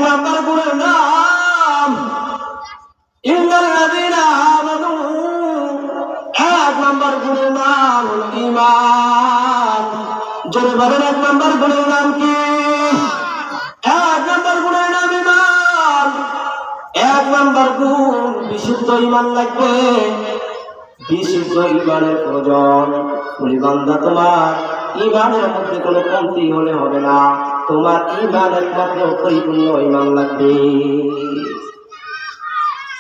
Number গুণের নাম ইন্নাল্লাযীনা আমানু। এক নাম্বার গুণের নাম হলো ঈমান। জোরে বলেন, এক নাম্বার গুণের নাম কি? এক নাম্বার গুণের নাম ঈমান। এক নাম্বার গুণ বিশুদ্ধ ঈমান লাগবে। বিশুদ্ধ ঈমানের প্রয়োজন। বলি বান্দা, তোমার ঈমানের মধ্যে কোনো কমতি হলে হবে না। তোমার ঈমান একমাত্র পরিপূর্ণ ঈমান লাগবে।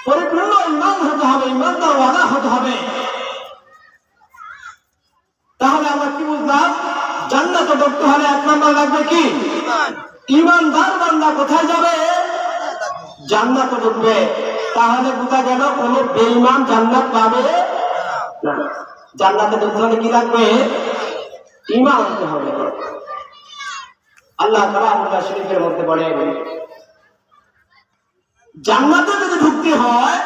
পরিপূর্ণ ঈমান হতে হবে, ঈমানদার ওয়ালা হতে হবে। তাহলে আমরা কি বুঝলাম? জান্নাতে ঢুকতে হলে এক নাম্বার লাগবে কি? ঈমানদার বান্দা কোথায় যাবে? জান্নাতে ঢুকবে। তাহলে বোঝা গেল কোন বেঈমান জান্নাত পাবে না। জান্নাতে ঢুকতে হলে কি লাগবে? ঈমান আনতে হবে। আল্লাহ তাআলা আয়াত শরীফের মধ্যে বলেন, জান্নাতে যদি ঢুকতে হয়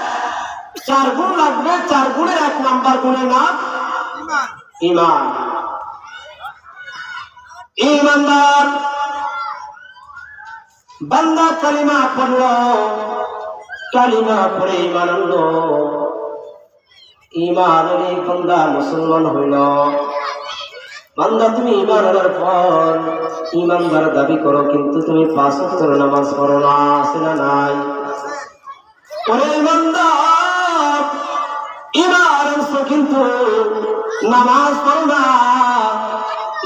4 গুণ লাগবে। 4 গুণের এক নাম্বার গুণের নাম ঈমান। ঈমানদার বান্দা কালিমা পড়লো, কালিমা পড়ে ঈমান আনলো, ঈমান এনে বান্দা মুসলমান হইল। বান্দা তুমি ঈমান আনার পর ঈমানদার দাবি করো, কিন্তু তুমি 5 ওয়াক্ত নামাজ পড়ো না, আছে না নাই? ওরে ঈমানদার, ঈমান আনছো কিন্তু নামাজ পড়ো না,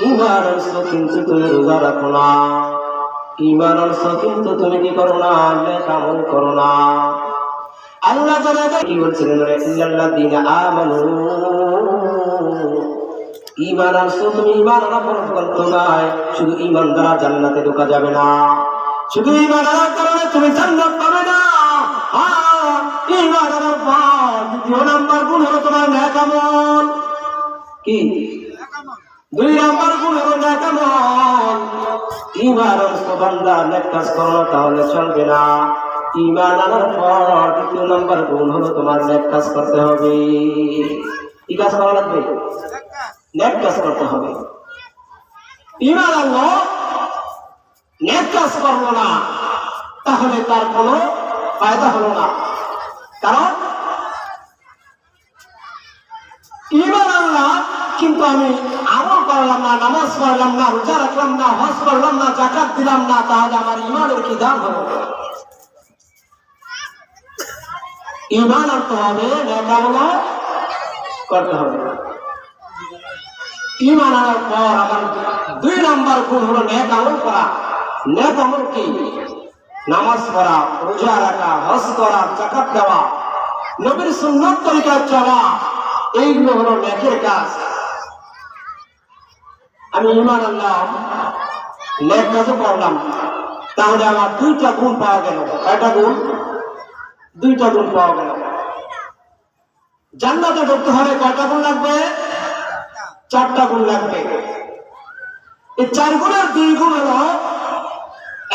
ঈমান আনছো কিন্তু তুমি রোজা রাখো না, ঈমান আনছো কিন্তু তুমি কি করো না? নেক আমল করো না। আল্লাহ তাআলা কি বলছিলেন? ইল্লাল্লাযীনা আমানু। ঈমান আনছো তুমি, ঈমান আনার পর নয় শুধু ঈমান দ্বারা জান্নাতে ঢোকা যাবে না। শুধু ঈমান আনার কারণে তুমি জান্নাত পাবে না। ঈমান আনার পর দ্বিতীয় নাম্বার গুণ হলো তোমার নেক আমল। কি? 2 নাম্বার গুণ হলো নেক আমল। ঈমান আনছো বান্দা, নেক কাজ করো না তাহলে চলবে না। ঈমান আনার পর দ্বিতীয় নাম্বার গুণ হলো তোমার নেক কাজ করতে হবে। কি কাজ করা লাগবে? নেক কাজ করতে হবে। ঈমান আনলো, নেক কাজ করলো না, তাহলে তার কোনো ফায়দা হলো না। কারণ ঈমান আনলাম কিন্তু আমি আমল করলাম না, নামাজ পড়লাম না, রোজা রাখলাম না, হজ করলাম না, যাকাত দিলাম না, তাহলে আমার ঈমানের কি দাম হলো? ঈমান আনতে হবে, নেক আমল করতে হবে। ঈমান আনার পর আমার 2 নাম্বার গুণ হলো নেক আমল করা। নেক আমল কি? নামাজ পড়া, রোজা রাখা, হজ করা, যাকাত দেওয়া, নবীর সুন্নাত তরিকায় চলা, এইগুলো হলো নেকের কাজ। আমি ঈমান আনলাম, নেক কাজও করলাম, তাহলে আমার 2টা গুণ পাওয়া গেল। কয়টা গুণ? 2টা গুণ পাওয়া গেল। জান্নাতে ঢুকতে হলে কয়টা গুণ লাগবে? 4টা গুণ লাগবে। এই 4 গুণের 2 গুণ হলো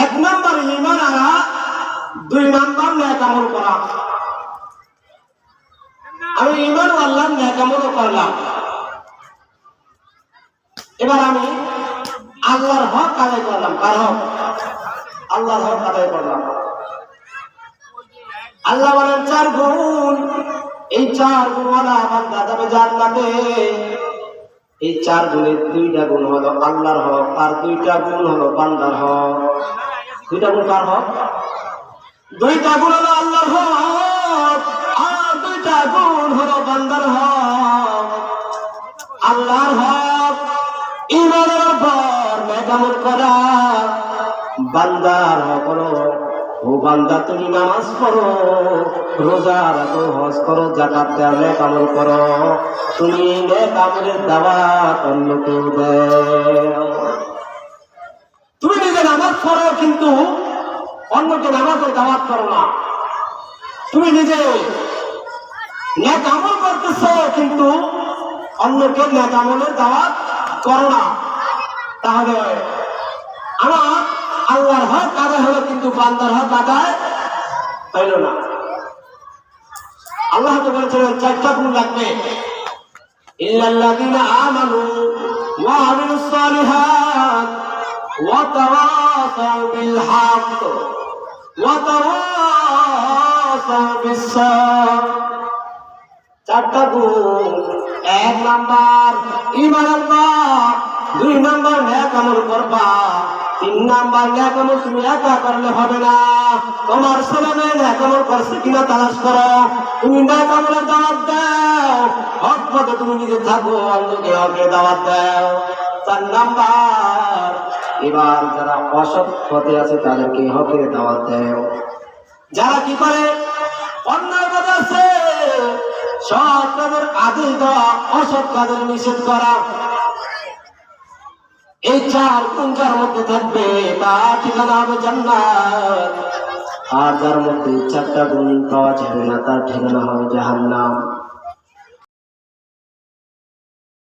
1 নাম্বার ঈমান আনা, 2 নাম্বার নেক আমল করা। আমি ঈমান আনলাম, নেক আমলও করলাম। এবার আমি আল্লাহর হক আদায় করলাম। কার হক? আল্লাহর হক আদায় করলাম। আল্লাহ বলেন 4 গুণ। এই 4 গুণওয়ালা বান্দা যাবে জান্নাতে। এই 4 গুণের 2টা গুণ হলো আল্লাহর হক, আর 2টা গুণ হলো বান্দার হক। 2টা গুণ কার হক? 2টা গুণ হলো আল্লাহর হক, আর 2টা গুণ হলো বান্দার হক। আল্লাহর হক ঈমানের উপর নেক আমল করা। বান্দার হক হলো, ও বান্দা তুমি নামাজ পড়ো, রোজা রাখো, হজ করো, যাকাত দাও, নেক আমল করো। তুমি নেক আমলের দাওয়াত অন্যকে দাও। তুমি নিজে নামাজ পড়ো কিন্তু অন্যকে নামাজের দাওয়াত করো না। তুমি নিজে নেক আমল করতেছো কিন্তু অন্যকে নেক আমলের দাওয়াত করো না। তাহলে আমার আল্লাহর হক আদায় হলো কিন্তু বান্দার হক আদায় হইল না। আল্লাহ তো বলেছিলেন 4টা গুণ লাগবে। ইল্লাল্লাযীনা আমানু ওয়া আমিলুস সালিহাত ওয়া তাওয়াসাউ বিল হক। ওয়াতাওয়াসাউ বিস-সাবর। চারটা গুণ। 1 নাম্বার ঈমান আল্লাহ, 2 নাম্বার নেক আমল করবা, 3 নাম্বার নেক আমল তুমি একা করলে হবে না, তোমার ছেলে মেয়ে নেক আমল করছে কিনা তালাশ করো, তুমি নেক আমলের দাওয়াত দাও, হক পথে তুমি নিজে থাকো, অন্যকে হকের দাওয়াত দাও। 4 নাম্বার এবার যারা অসৎ পথে আছে তাদেরকে হকের দাওয়াত দাও। যারা কি করে অন্যায় কাজ আছে, সৎ কাজের আদেশ দেওয়া, অসৎ কাজের নিষেধ করা, এই 4 গুণ যার মধ্যে থাকবে তার ঠিকানা হবে জান্নাত। আর যার মধ্যে 4টা গুণ পাওয়া যাবে না তার ঠিকানা হবে জাহান্নাম।